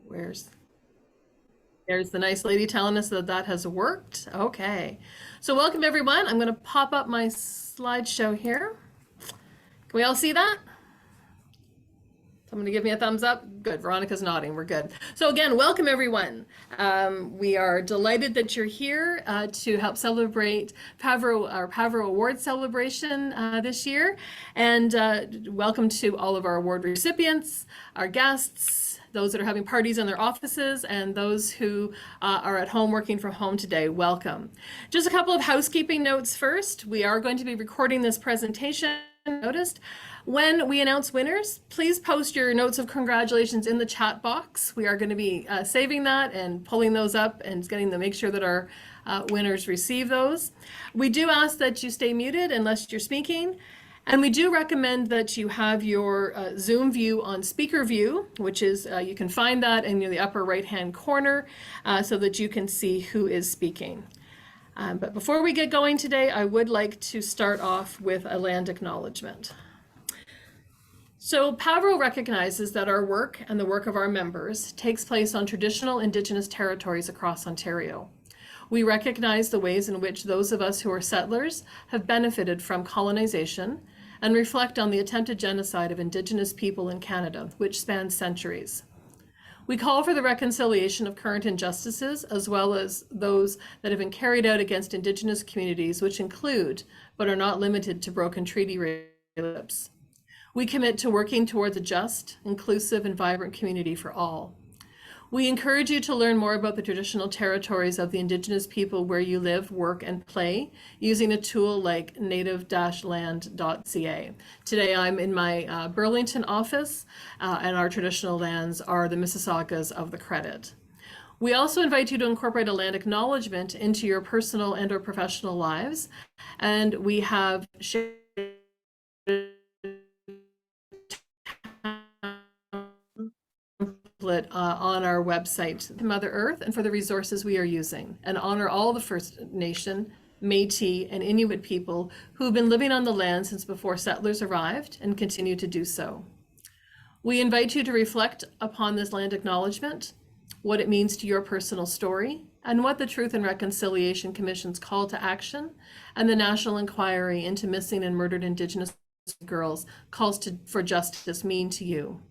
There's the nice lady telling us that that has worked. Okay. So welcome everyone. I'm going to pop up my slideshow here. Can we all see that? Someone to give me a thumbs up. Good. Veronica's nodding. We're good. So again, welcome everyone. We are delighted that you're here to help celebrate our PAVRO Award celebration this year. And welcome to all of our award recipients, our guests, those that are having parties in their offices, and those who are at home working from home today. Welcome. Just a couple of housekeeping notes first. We are going to be recording this presentation. Noticed. When we announce winners, please post your notes of congratulations in the chat box. We are going to be saving that and pulling those up and getting to make sure that our winners receive those. We do ask that you stay muted unless you're speaking. And we do recommend that you have your Zoom view on speaker view, which is, you can find that in the upper right-hand corner so that you can see who is speaking. But before we get going today, I would like to start off with a land acknowledgement. So PAVRO recognizes that our work and the work of our members takes place on traditional Indigenous territories across Ontario. We recognize the ways in which those of us who are settlers have benefited from colonization and reflect on the attempted genocide of Indigenous people in Canada, which spans centuries. We call for the reconciliation of current injustices, as well as those that have been carried out against Indigenous communities, which include, but are not limited to, broken treaty relationships. We commit to working towards a just, inclusive, and vibrant community for all. We encourage you to learn more about the traditional territories of the Indigenous people where you live, work, and play using a tool like native-land.ca. Today I'm in my Burlington office, and our traditional lands are the Mississaugas of the Credit. We also invite you to incorporate a land acknowledgement into your personal and/or professional lives, and we have shared on our website, Mother Earth, and for the resources we are using, and honor all the First Nation, Métis, and Inuit people who've been living on the land since before settlers arrived and continue to do so. We invite you to reflect upon this land acknowledgement, what it means to your personal story, and what the Truth and Reconciliation Commission's call to action and the National Inquiry into Missing and Murdered Indigenous Girls calls for justice mean to you.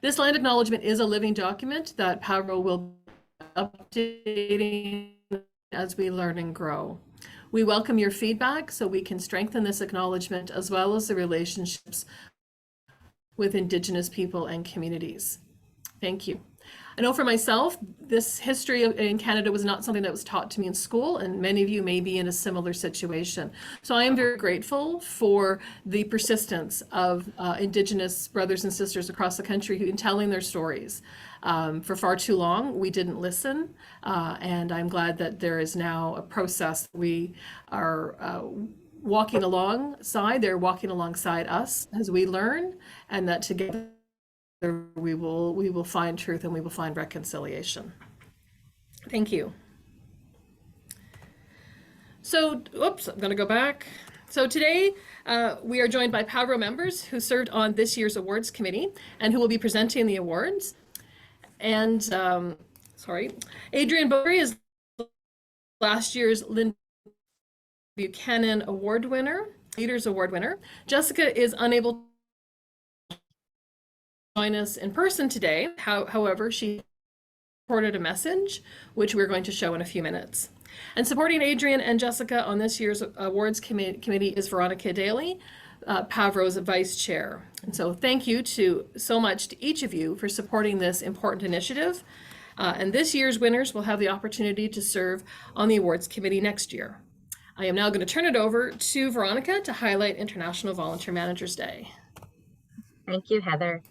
This land acknowledgement is a living document that PAVRO will be updating as we learn and grow. We welcome your feedback so we can strengthen this acknowledgement as well as the relationships with Indigenous people and communities. Thank you. I know for myself, this history in Canada was not something that was taught to me in school, and many of you may be in a similar situation. So I am very grateful for the persistence of Indigenous brothers and sisters across the country who are telling their stories. For far too long, we didn't listen, and I'm glad that there is now a process we are walking alongside. They're walking alongside us as we learn, and that together we will find truth and we will find reconciliation. Thank you. So, oops, I'm going to go back. So today we are joined by PAVRO members who served on this year's awards committee and who will be presenting the awards. And Adrienne Beaury is last year's Lynn Buchanan Award winner, Leaders Award winner. Jessica is unable to join us in person today. However, she recorded a message, which we're going to show in a few minutes. And supporting Adrienne and Jessica on this year's awards committee is Veronica Daly, PAVRO's vice chair. And so thank you so much to each of you for supporting this important initiative. And this year's winners will have the opportunity to serve on the awards committee next year. I am now going to turn it over to Veronica to highlight International Volunteer Managers Day. Thank you, Heather.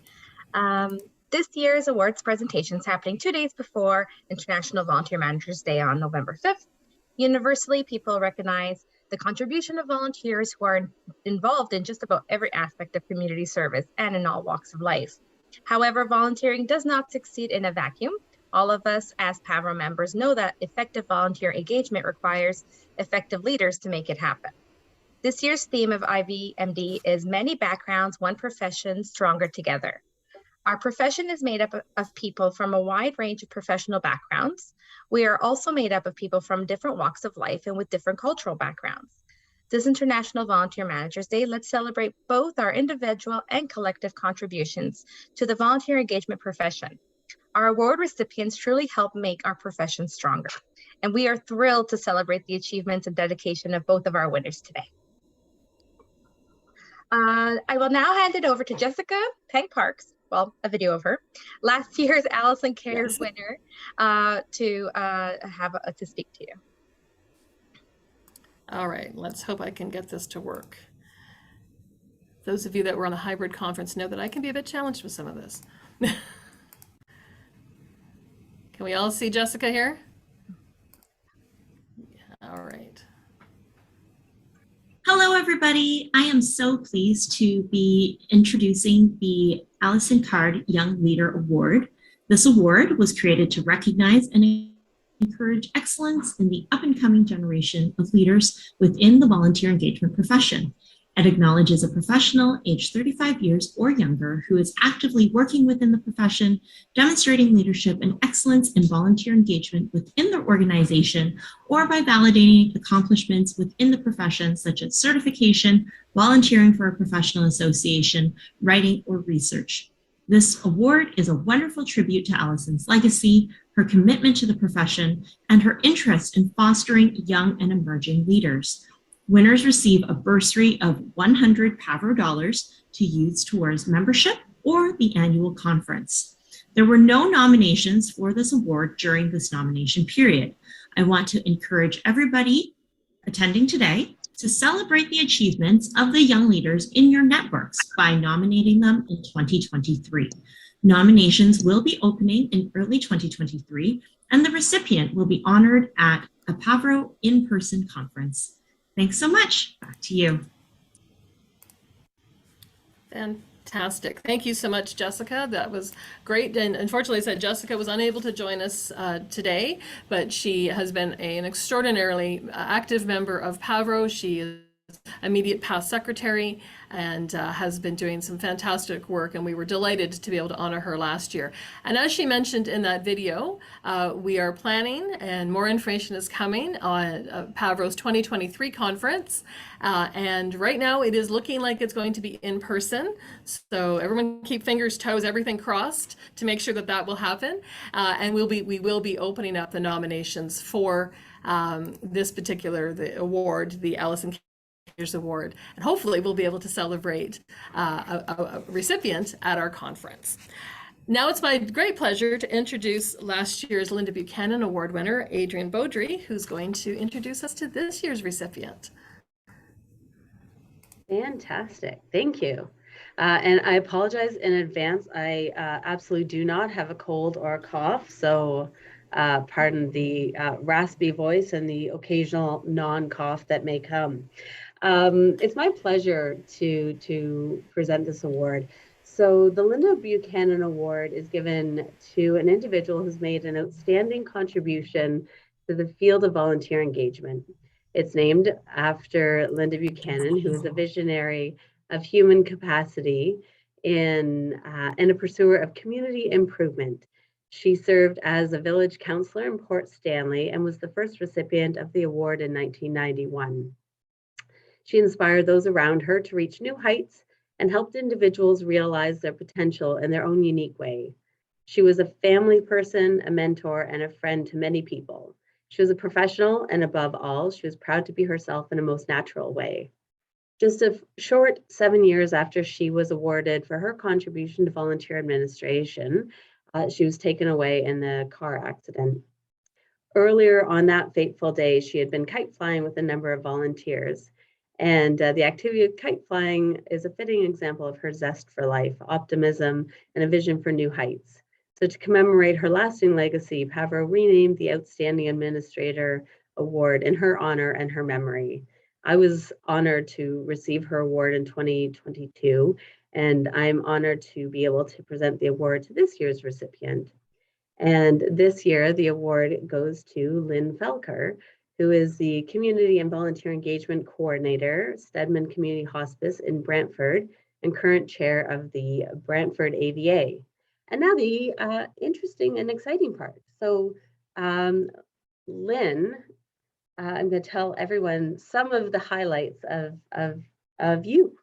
This year's awards presentation is happening 2 days before International Volunteer Managers Day on November 5th. Universally, people recognize the contribution of volunteers who are involved in just about every aspect of community service and in all walks of life. However, volunteering does not succeed in a vacuum. All of us as PAVRO members know that effective volunteer engagement requires effective leaders to make it happen. This year's theme of IVMD is Many Backgrounds, One Profession, Stronger Together. Our profession is made up of people from a wide range of professional backgrounds. We are also made up of people from different walks of life and with different cultural backgrounds. This International Volunteer Managers Day, let's celebrate both our individual and collective contributions to the volunteer engagement profession. Our award recipients truly help make our profession stronger, and we are thrilled to celebrate the achievements and dedication of both of our winners today. I will now hand it over to Jessica Peng Parks, well, a video of her, last year's Allison Cares winner, to speak to you. All right, let's hope I can get this to work. Those of you that were on a hybrid conference know that I can be a bit challenged with some of this. Can we all see Jessica here? All right. Hello, everybody. I am so pleased to be introducing the Allison Card Young Leader Award. This award was created to recognize and encourage excellence in the up-and-coming generation of leaders within the volunteer engagement profession. It acknowledges a professional aged 35 years or younger who is actively working within the profession, demonstrating leadership and excellence in volunteer engagement within their organization, or by validating accomplishments within the profession, such as certification, volunteering for a professional association, writing, or research. This award is a wonderful tribute to Allison's legacy, her commitment to the profession, and her interest in fostering young and emerging leaders. Winners receive a bursary of $100 PAVRO dollars to use towards membership or the annual conference. There were no nominations for this award during this nomination period. I want to encourage everybody attending today to celebrate the achievements of the young leaders in your networks by nominating them in 2023. Nominations will be opening in early 2023, and the recipient will be honored at a PAVRO in-person conference. Thanks so much. Back to you. Fantastic. Thank you so much, Jessica. That was great. And unfortunately, I said Jessica was unable to join us today, but she has been an extraordinarily active member of PAVRO. She is immediate past secretary and has been doing some fantastic work, and we were delighted to be able to honor her last year. And as she mentioned in that video, we are planning, and more information is coming on PAVRO's 2023 conference. And right now it is looking like it's going to be in person. So everyone keep fingers, toes, everything crossed to make sure that that will happen. And we will be opening up the nominations for this particular award, the Allison Cares Award, and hopefully we'll be able to celebrate a recipient at our conference. Now it's my great pleasure to introduce last year's Linda Buchanan Award winner, Adrienne Beaudry, who's going to introduce us to this year's recipient. Fantastic, thank you. And I apologize in advance. I absolutely do not have a cold or a cough, so pardon the raspy voice and the occasional non-cough that may come. It's my pleasure to present this award. So the Linda Buchanan Award is given to an individual who's made an outstanding contribution to the field of volunteer engagement. It's named after Linda Buchanan, who is a visionary of human capacity and a pursuer of community improvement. She served as a village councillor in Port Stanley and was the first recipient of the award in 1991. She inspired those around her to reach new heights and helped individuals realize their potential in their own unique way. She was a family person, a mentor, and a friend to many people. She was a professional, and above all, she was proud to be herself in a most natural way. Just a short 7 years after she was awarded for her contribution to volunteer administration, she was taken away in the car accident. Earlier on that fateful day, she had been kite flying with a number of volunteers. And the activity of kite flying is a fitting example of her zest for life, optimism, and a vision for new heights. So to commemorate her lasting legacy, PAVRO renamed the Outstanding Administrator Award in her honor and her memory. I was honored to receive her award in 2022, and I'm honored to be able to present the award to this year's recipient. And this year, the award goes to Lynn Felker, who is the Community and Volunteer Engagement Coordinator, Stedman Community Hospice in Brantford, and current chair of the Brantford AVA. And now the interesting and exciting part. So Lynn, I'm going to tell everyone some of the highlights of you.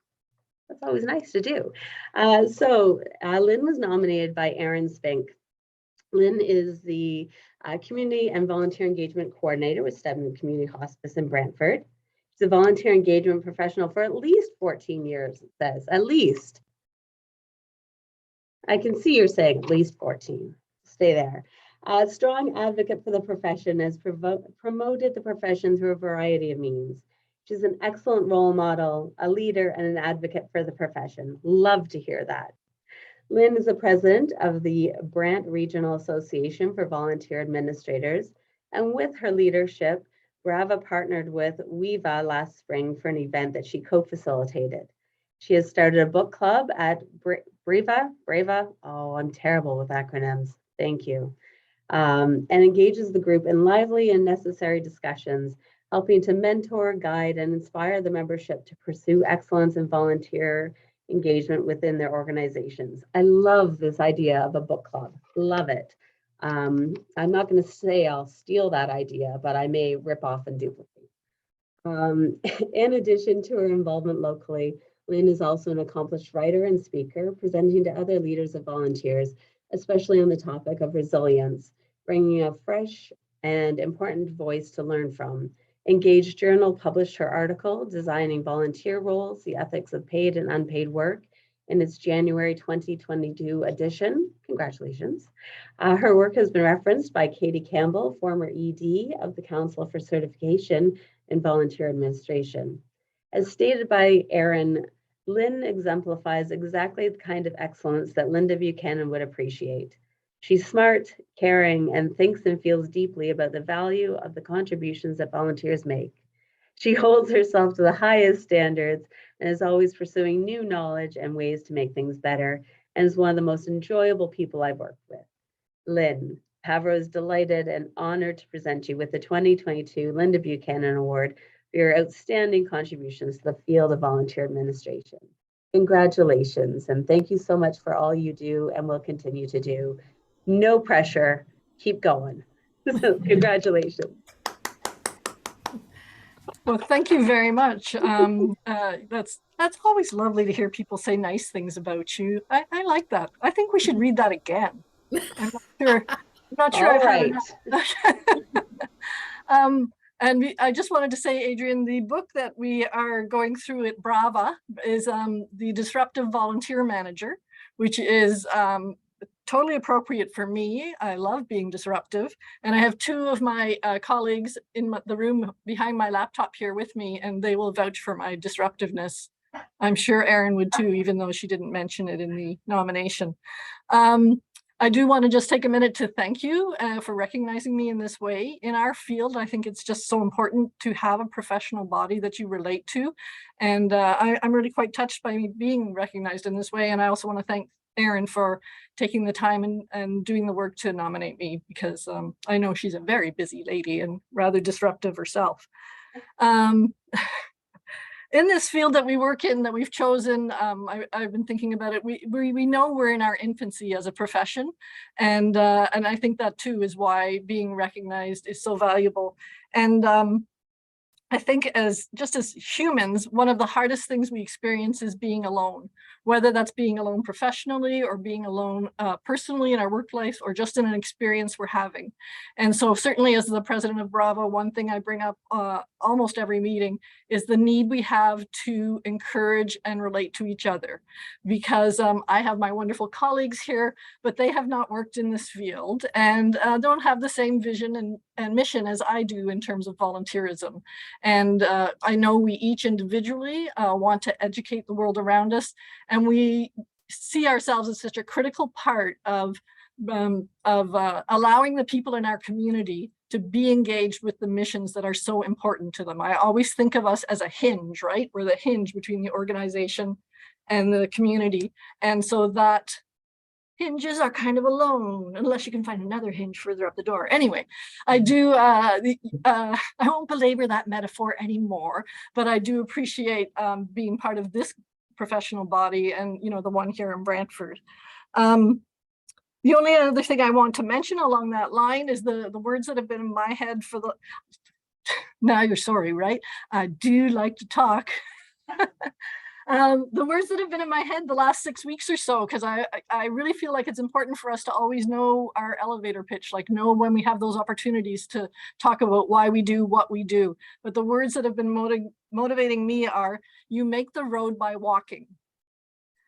That's always nice to do. Lynn was nominated by Aaron Spink. Lynn is the Community and Volunteer Engagement Coordinator with Stedman Community Hospice in Brantford. She's a volunteer engagement professional for at least 14 years, it says, at least. I can see you're saying at least 14. Stay there. A strong advocate for the profession, has promoted the profession through a variety of means. She's an excellent role model, a leader, and an advocate for the profession. Love to hear that. Lynn is the president of the Brant Regional Association for Volunteer Administrators, and with her leadership, Brava partnered with WEVA last spring for an event that she co-facilitated. She has started a book club at Brava. Oh, I'm terrible with acronyms. Thank you. And engages the group in lively and necessary discussions, helping to mentor, guide, and inspire the membership to pursue excellence in volunteer engagement within their organizations. I love this idea of a book club. Love it. I'm not going to say I'll steal that idea, but I may rip off and duplicate. In addition to her involvement locally, Lynn is also an accomplished writer and speaker, presenting to other leaders of volunteers, especially on the topic of resilience, bringing a fresh and important voice to learn from. Engaged Journal published her article, Designing Volunteer Roles, the Ethics of Paid and Unpaid Work, in its January 2022 edition. Congratulations. Her work has been referenced by Katie Campbell, former ED of the Council for Certification in Volunteer Administration. As stated by Aaron, Lynn exemplifies exactly the kind of excellence that Linda Buchanan would appreciate. She's smart, caring, and thinks and feels deeply about the value of the contributions that volunteers make. She holds herself to the highest standards and is always pursuing new knowledge and ways to make things better, and is one of the most enjoyable people I've worked with. Lynn, PAVRO is delighted and honored to present you with the 2022 Linda Buchanan Award for your outstanding contributions to the field of volunteer administration. Congratulations, and thank you so much for all you do and will continue to do. No pressure, keep going. Congratulations. Well, thank you very much. That's always lovely to hear people say nice things about you. I like that. I think we should read that again. I'm not sure All right. And I just wanted to say, Adrian, the book that we are going through at Brava is The Disruptive Volunteer Manager, which is totally appropriate for me. I love being disruptive. And I have two of my colleagues in the room behind my laptop here with me, and they will vouch for my disruptiveness. I'm sure Erin would too, even though she didn't mention it in the nomination. I do want to just take a minute to thank you for recognizing me in this way. In our field, I think it's just so important to have a professional body that you relate to. And I'm really quite touched by me being recognized in this way. And I also want to thank Erin for taking the time and doing the work to nominate me, because I know she's a very busy lady and rather disruptive herself. In this field that we work in, that we've chosen, I've been thinking about it. We know we're in our infancy as a profession, and I think that too is why being recognized is so valuable. And I think as humans, one of the hardest things we experience is being alone, whether that's being alone professionally or being alone personally in our work life, or just in an experience we're having. And so certainly as the president of Bravo, one thing I bring up almost every meeting is the need we have to encourage and relate to each other. Because I have my wonderful colleagues here, but they have not worked in this field and don't have the same vision and mission as I do in terms of volunteerism. And I know we each individually want to educate the world around us, and we see ourselves as such a critical part of allowing the people in our community to be engaged with the missions that are so important to them. I always think of us as a hinge, right? We're the hinge between the organization and the community. And so that hinges are kind of alone, unless you can find another hinge further up the door. Anyway, I do, I won't belabor that metaphor anymore, but I do appreciate being part of this professional body and, the one here in Brantford. The only other thing I want to mention along that line is the words that have been in my head for the, now you're sorry, right? I do like to talk. The words that have been in my head the last 6 weeks or so, because I really feel like it's important for us to always know our elevator pitch, like know when we have those opportunities to talk about why we do what we do. But the words that have been motivating me are, you make the road by walking.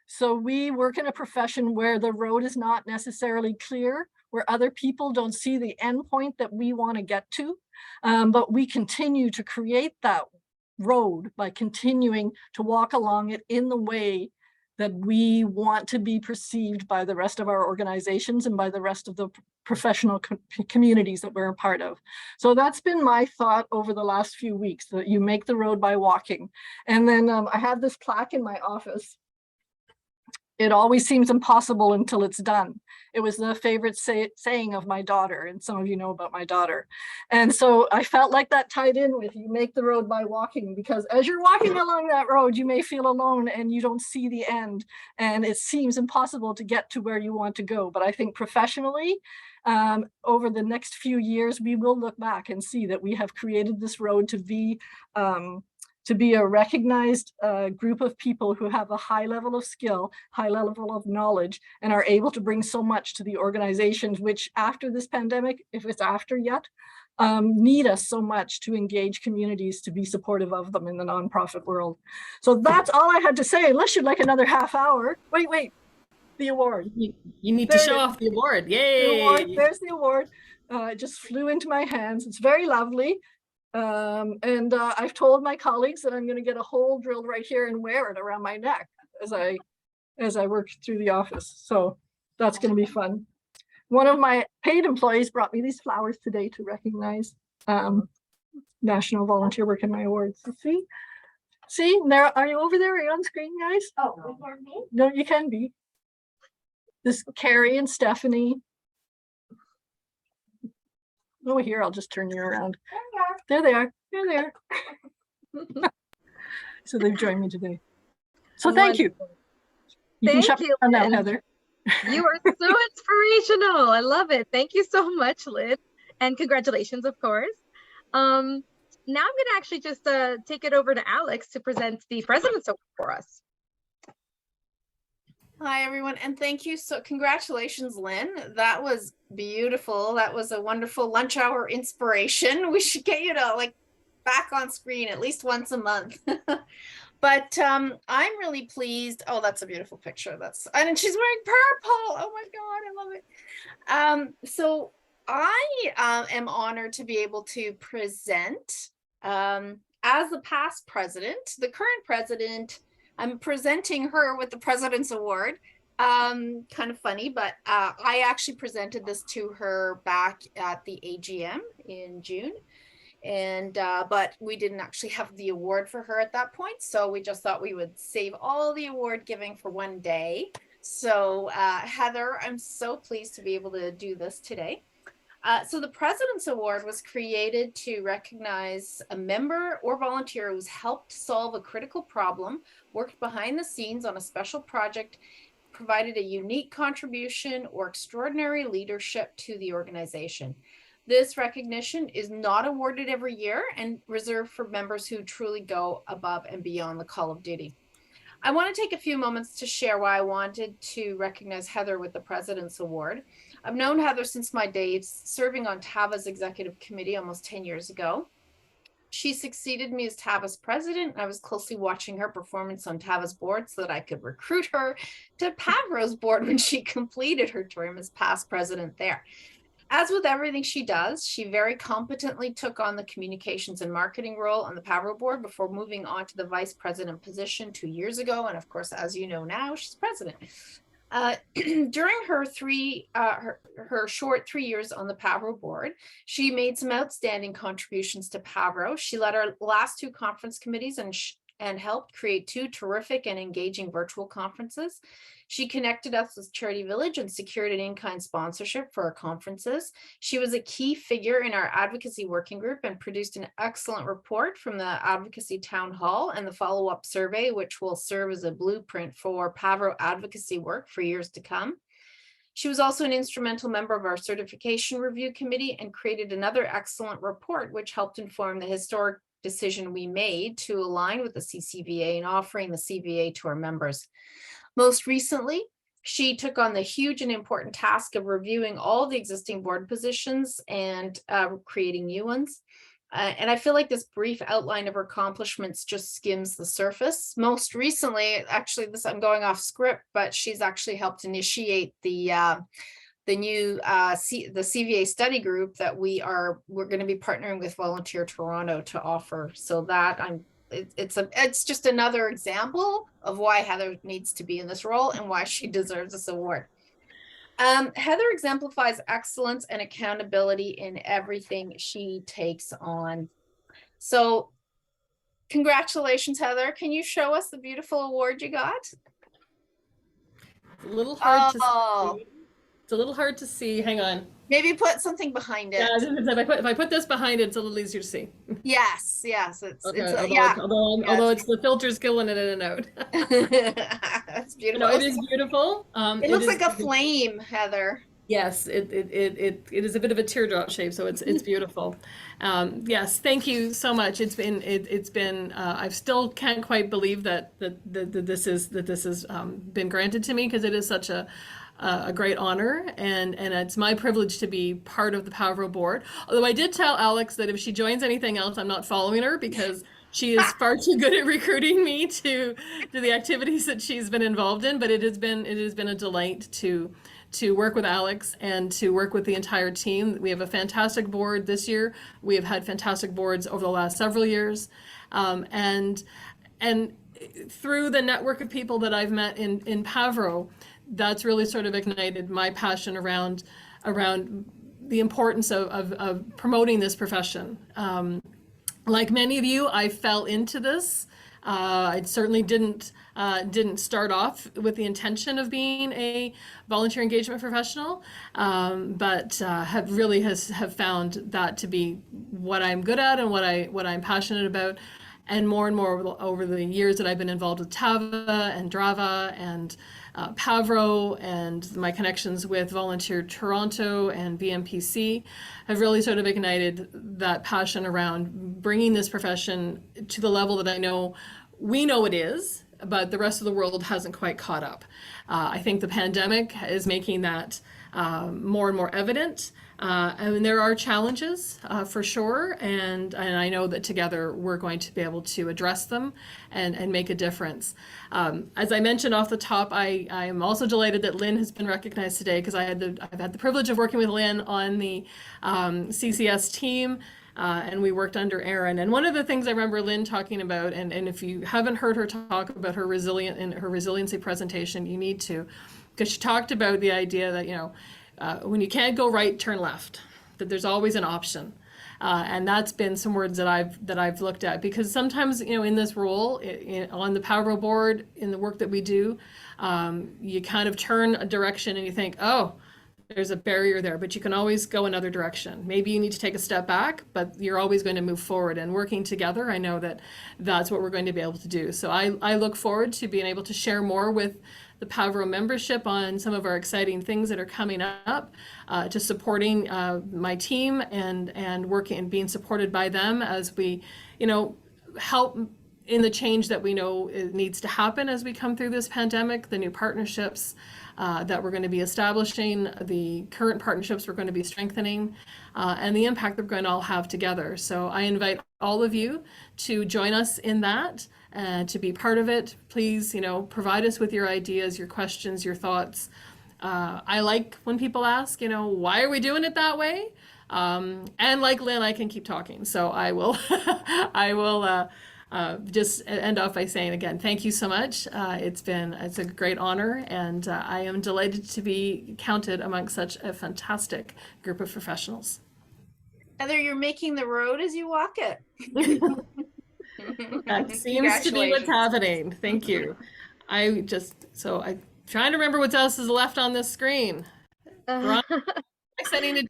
So we work in a profession where the road is not necessarily clear, where other people don't see the end point that we want to get to, but we continue to create that road by continuing to walk along it in the way that we want to be perceived by the rest of our organizations and by the rest of the professional communities that we're a part of. So that's been my thought over the last few weeks, that you make the road by walking. And then I have this plaque in my office. It always seems impossible until it's done. It was the favorite saying of my daughter, and some of you know about my daughter. And so I felt like that tied in with, you make the road by walking, because as you're walking along that road, you may feel alone and you don't see the end, and it seems impossible to get to where you want to go. But I think professionally, over the next few years, we will look back and see that we have created this road to be a recognized group of people who have a high level of skill, high level of knowledge, and are able to bring so much to the organizations, which after this pandemic, if it's after yet, need us so much to engage communities, to be supportive of them in the nonprofit world. So that's all I had to say, unless you'd like another half hour. Wait, the award. You need to show off the award. Yay! The award, there's the award. It just flew into my hands. It's very lovely. I've told my colleagues that I'm going to get a hole drilled right here and wear it around my neck as I work through the office. So that's going to be fun. One of my paid employees brought me these flowers today to recognize national volunteer work in my awards. See, there, are you over there? Are you on screen, guys? Oh, No, you can be. This Carrie and Stephanie. Oh, here, I'll just turn you around. There they are. There they are. So they've joined me today. So thank you. You can shut down now, Heather. You are so inspirational. I love it. Thank you so much, Lynn. And congratulations, of course. Now I'm going to actually just take it over to Alex to present the President's Award for us. Hi, everyone, and thank you. So congratulations, Lynn. That was beautiful. That was a wonderful lunch hour inspiration. We should get you to like back on screen at least once a month. But I'm really pleased. Oh, that's a beautiful picture. And she's wearing purple. Oh my God, I love it. So I am honored to be able to present as the past president, the current president. I'm presenting her with the President's Award. Kind of funny, but I actually presented this to her back at the AGM in June. And but we didn't actually have the award for her at that point. So we just thought we would save all the award giving for one day. So Heather, I'm so pleased to be able to do this today. So the President's Award was created to recognize a member or volunteer who's helped solve a critical problem, worked behind the scenes on a special project, provided a unique contribution or extraordinary leadership to the organization. This recognition is not awarded every year and reserved for members who truly go above and beyond the call of duty. I want to take a few moments to share why I wanted to recognize Heather with the President's Award. I've known Heather since my days serving on TAVA's executive committee almost 10 years ago. She succeeded me as TAVA's president. I was closely watching her performance on TAVA's board so that I could recruit her to PAVRO's board when she completed her term as past president there. As with everything she does, she very competently took on the communications and marketing role on the PAVRO board before moving on to the vice president position 2 years ago. And of course, as you know now, she's president. During her short 3 years on the PAVRO board, she made some outstanding contributions to PAVRO. She led our last 2 conference committees and helped create 2 terrific and engaging virtual conferences. She connected us with Charity Village and secured an in-kind sponsorship for our conferences. She was a key figure in our advocacy working group and produced an excellent report from the Advocacy Town Hall and the follow-up survey, which will serve as a blueprint for PAVRO advocacy work for years to come. She was also an instrumental member of our certification review committee and created another excellent report, which helped inform the historic decision we made to align with the CCVA and offering the CVA to our members. Most recently, she took on the huge and important task of reviewing all the existing board positions and creating new ones. And I feel like this brief outline of her accomplishments just skims the surface. Most recently, actually, I'm going off script, but she's actually helped initiate the new the CVA study group that we're going to be partnering with Volunteer Toronto to offer. So that it's just another example of why Heather needs to be in this role and why she deserves this award. Heather exemplifies excellence and accountability in everything she takes on. So congratulations, Heather. Can you show us the beautiful award you got? It's a little hard to see. It's a little hard to see. Hang on. Maybe put something behind it. Yeah, if I put this behind it, it's a little easier to see. Yes. Okay, Yeah. Although it's the filters going in and out. That's beautiful. No, it is beautiful. It looks like a flame, Heather. Yes, it is a bit of a teardrop shape, so it's beautiful. Yes, thank you so much. It's been I still can't quite believe that this has been granted to me, because it is such a great honor, and it's my privilege to be part of the PAVRO board. Although I did tell Alex that if she joins anything else, I'm not following her, because she is far too good at recruiting me to the activities that she's been involved in. But it has been a delight to work with Alex and to work with the entire team. We have a fantastic board this year. We have had fantastic boards over the last several years, and through the network of people that I've met in PAVRO, that's really sort of ignited my passion around the importance of promoting this profession. Like many of you, I fell into this. I certainly didn't start off with the intention of being a volunteer engagement professional, but have found that to be what I'm good at and what I'm passionate about. And more over the years that I've been involved with TAVA and DRAVA and PAVRO, and my connections with Volunteer Toronto and BMPC have really sort of ignited that passion around bringing this profession to the level that I know we know it is, but the rest of the world hasn't quite caught up. I think the pandemic is making that more and more evident. And there are challenges for sure, and I know that together we're going to be able to address them and make a difference. As I mentioned off the top, I am also delighted that Lynn has been recognized today, because I've had the privilege of working with Lynn on the CCS team. And we worked under Erin. And one of the things I remember Lynn talking about, and if you haven't heard her talk about her resiliency presentation, you need to, because she talked about the idea that, when you can't go right, turn left, that there's always an option. And that's been some words that I've looked at, because sometimes, in this role, on the PAVRO board, in the work that we do, you kind of turn a direction and you think, oh, there's a barrier there, but you can always go another direction. Maybe you need to take a step back, but you're always going to move forward. And working together, I know that that's what we're going to be able to do. So I look forward to being able to share more with the PAVRO membership on some of our exciting things that are coming up, to supporting my team and working and being supported by them as we, help in the change that we know it needs to happen as we come through this pandemic, the new partnerships that we're going to be establishing, the current partnerships we're going to be strengthening, and the impact that we're going to all have together. So I invite all of you to join us in that, to be part of it. Please, provide us with your ideas, your questions, your thoughts. I like when people ask, why are we doing it that way? And like Lynn, I can keep talking. So I will, just end off by saying again, thank you so much. It's a great honor, and I am delighted to be counted amongst such a fantastic group of professionals. Heather, you're making the road as you walk it. That seems to be what's happening. Thank you. I'm trying to remember what else is left on this screen. Sending it.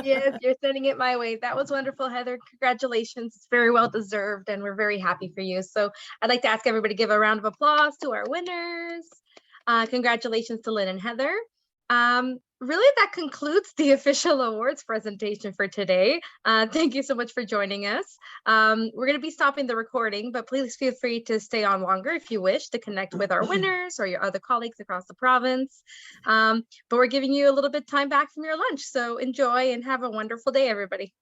Yes, you're sending it my way. That was wonderful, Heather. Congratulations. It's very well deserved, and we're very happy for you. So I'd like to ask everybody to give a round of applause to our winners. Congratulations to Lynn and Heather. Really, that concludes the official awards presentation for today. Thank you so much for joining us. We're going to be stopping the recording, but please feel free to stay on longer if you wish to connect with our winners or your other colleagues across the province. But we're giving you a little bit time back from your lunch, so enjoy and have a wonderful day, everybody.